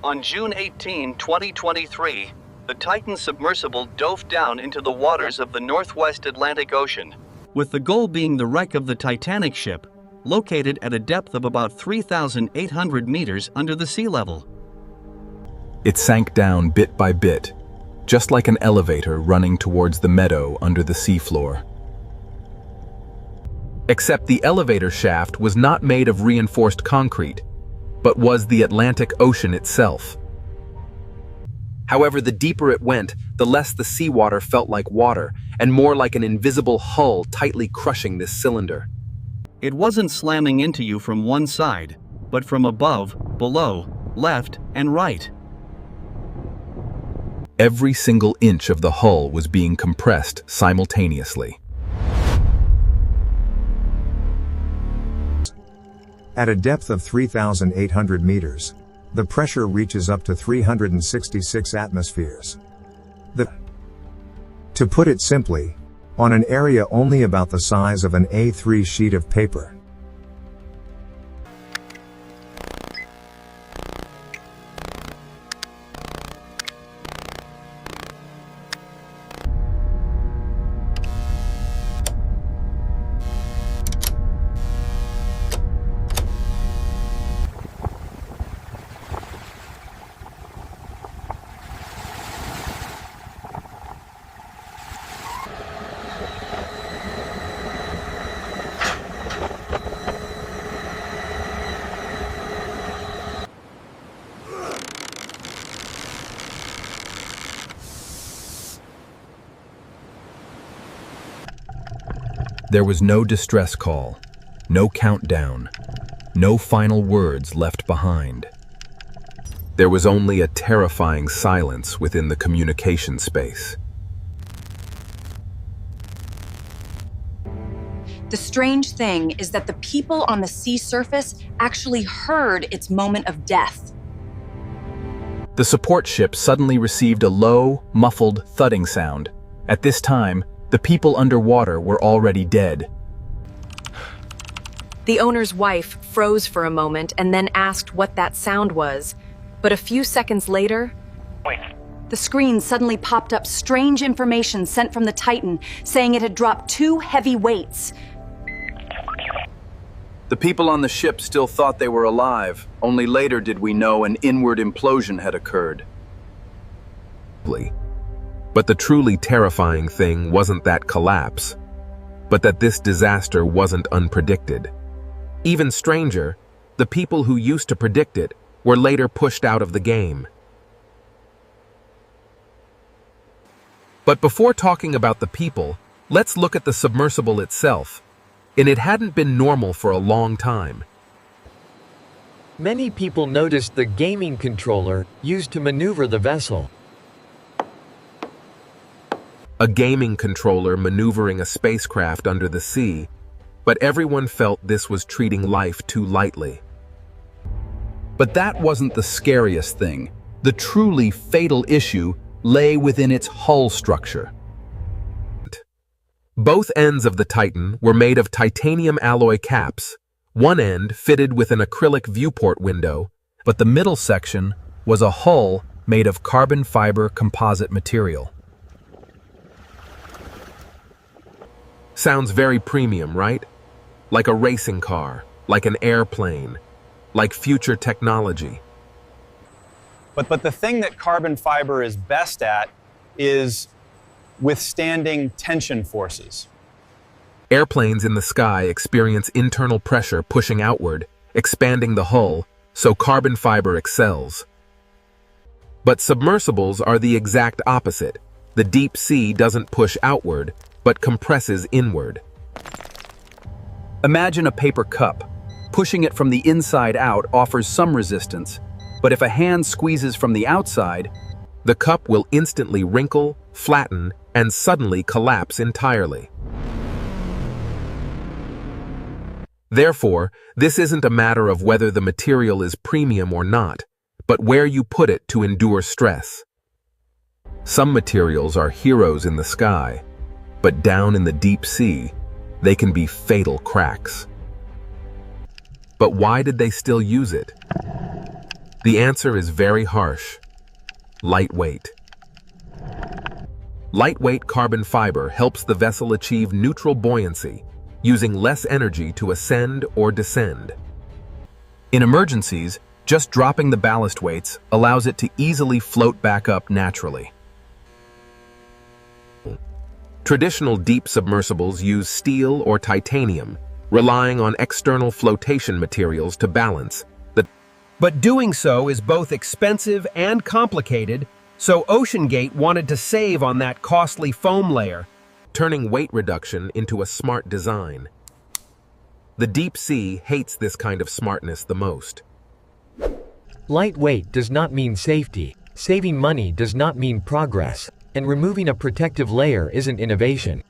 On June 18, 2023, the Titan submersible dove down into the waters of the Northwest Atlantic Ocean, with the goal being the wreck of the Titanic ship, located at a depth of about 3,800 meters under the sea level. It sank down bit by bit, just like an elevator running towards the meadow under the seafloor. Except the elevator shaft was not made of reinforced concrete, but was the Atlantic Ocean itself. However, the deeper it went, the less the seawater felt like water, and more like an invisible hull tightly crushing this cylinder. It wasn't slamming into you from one side, but from above, below, left, and right. Every single inch of the hull was being compressed simultaneously. At a depth of 3,800 meters, the pressure reaches up to 366 atmospheres. To put it simply, on an area only about the size of an A3 sheet of paper. There was no distress call, no countdown, no final words left behind. There was only a terrifying silence within the communication space. The strange thing is that the people on the sea surface actually heard its moment of death. The support ship suddenly received a low, muffled thudding sound. At this time, the people underwater were already dead. The owner's wife froze for a moment and then asked what that sound was. But a few seconds later, the screen suddenly popped up strange information sent from the Titan, saying it had dropped 2 heavy weights. The people on the ship still thought they were alive. Only later did we know an inward implosion had occurred. But the truly terrifying thing wasn't that collapse, but that this disaster wasn't unpredicted. Even stranger, the people who used to predict it were later pushed out of the game. But before talking about the people, let's look at the submersible itself. And it hadn't been normal for a long time. Many people noticed the gaming controller used to maneuver the vessel. A gaming controller maneuvering a spacecraft under the sea, but everyone felt this was treating life too lightly. But that wasn't the scariest thing. The truly fatal issue lay within its hull structure. Both ends of the Titan were made of titanium alloy caps, one end fitted with an acrylic viewport window, but the middle section was a hull made of carbon fiber composite material. Sounds very premium, right? Like a racing car, like an airplane, like future technology. But the thing that carbon fiber is best at is withstanding tension forces. Airplanes in the sky experience internal pressure pushing outward, expanding the hull, so carbon fiber excels. But submersibles are the exact opposite. The deep sea doesn't push outward, but compresses inward. Imagine a paper cup. Pushing it from the inside out offers some resistance, but if a hand squeezes from the outside, the cup will instantly wrinkle, flatten, and suddenly collapse entirely. Therefore, this isn't a matter of whether the material is premium or not, but where you put it to endure stress. Some materials are heroes in the sky, but down in the deep sea, they can be fatal cracks. But why did they still use it? The answer is very harsh. Lightweight. Lightweight carbon fiber helps the vessel achieve neutral buoyancy, using less energy to ascend or descend. In emergencies, just dropping the ballast weights allows it to easily float back up naturally. Traditional deep submersibles use steel or titanium, relying on external flotation materials to balance. But doing so is both expensive and complicated, so OceanGate wanted to save on that costly foam layer, turning weight reduction into a smart design. The deep sea hates this kind of smartness the most. Lightweight does not mean safety, saving money does not mean progress, and removing a protective layer isn't innovation.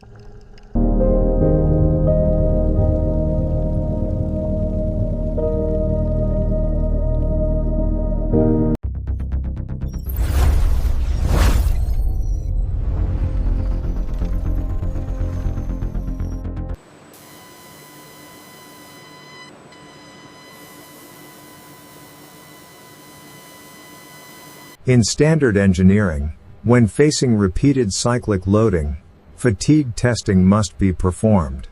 In standard engineering, when facing repeated cyclic loading, fatigue testing must be performed.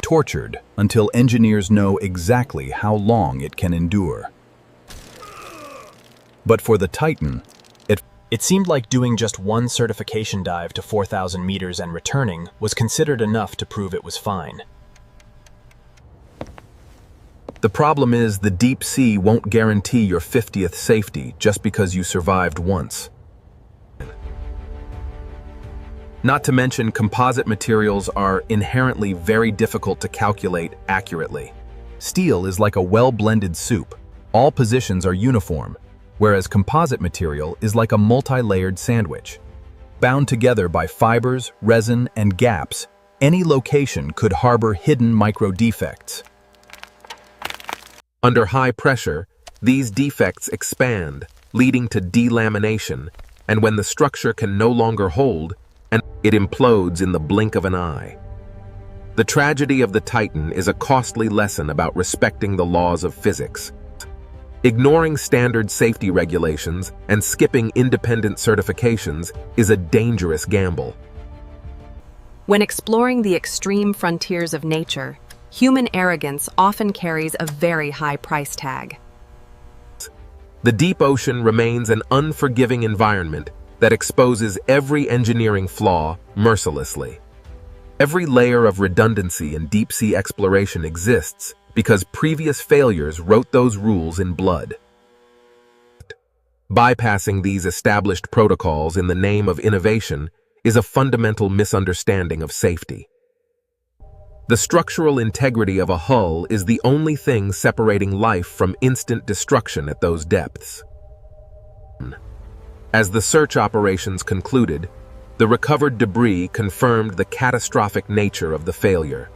Tortured until engineers know exactly how long it can endure. But for the Titan, it seemed like doing just one certification dive to 4,000 meters and returning was considered enough to prove it was fine. The problem is the deep sea won't guarantee your 50th safety just because you survived once. Not to mention, composite materials are inherently very difficult to calculate accurately. Steel is like a well-blended soup. All positions are uniform, whereas composite material is like a multi-layered sandwich. Bound together by fibers, resin, and gaps, any location could harbor hidden micro-defects. Under high pressure, these defects expand, leading to delamination, and when the structure can no longer hold, it implodes in the blink of an eye. The tragedy of the Titan is a costly lesson about respecting the laws of physics. Ignoring standard safety regulations and skipping independent certifications is a dangerous gamble. When exploring the extreme frontiers of nature, human arrogance often carries a very high price tag. The deep ocean remains an unforgiving environment that exposes every engineering flaw mercilessly. Every layer of redundancy in deep-sea exploration exists because previous failures wrote those rules in blood. Bypassing these established protocols in the name of innovation is a fundamental misunderstanding of safety. The structural integrity of a hull is the only thing separating life from instant destruction at those depths. As the search operations concluded, the recovered debris confirmed the catastrophic nature of the failure.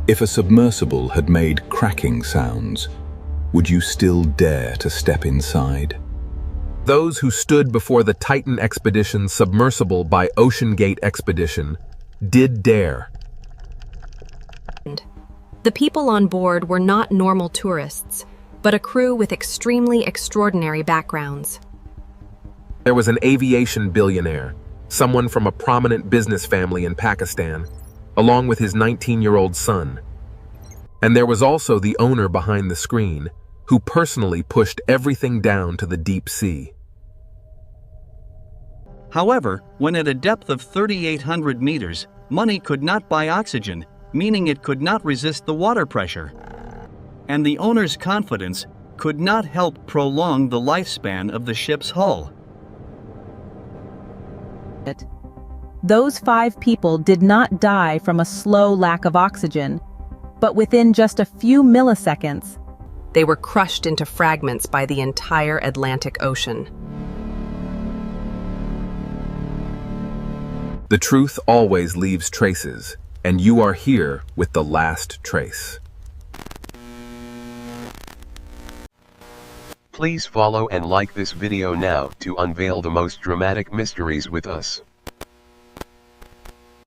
If a submersible had made cracking sounds, would you still dare to step inside? Those who stood before the Titan expedition submersible by OceanGate expedition did dare. The people on board were not normal tourists, but a crew with extremely extraordinary backgrounds. There was an aviation billionaire, someone from a prominent business family in Pakistan, along with his 19-year-old son. And there was also the owner behind the screen, who personally pushed everything down to the deep sea. However, when at a depth of 3,800 meters, money could not buy oxygen, meaning it could not resist the water pressure. And the owner's confidence could not help prolong the lifespan of the ship's hull. Those 5 people did not die from a slow lack of oxygen, but within just a few milliseconds, They were crushed into fragments by the entire Atlantic Ocean. The truth always leaves traces, and you are here with the last trace. Please follow and like this video now to unveil the most dramatic mysteries with us.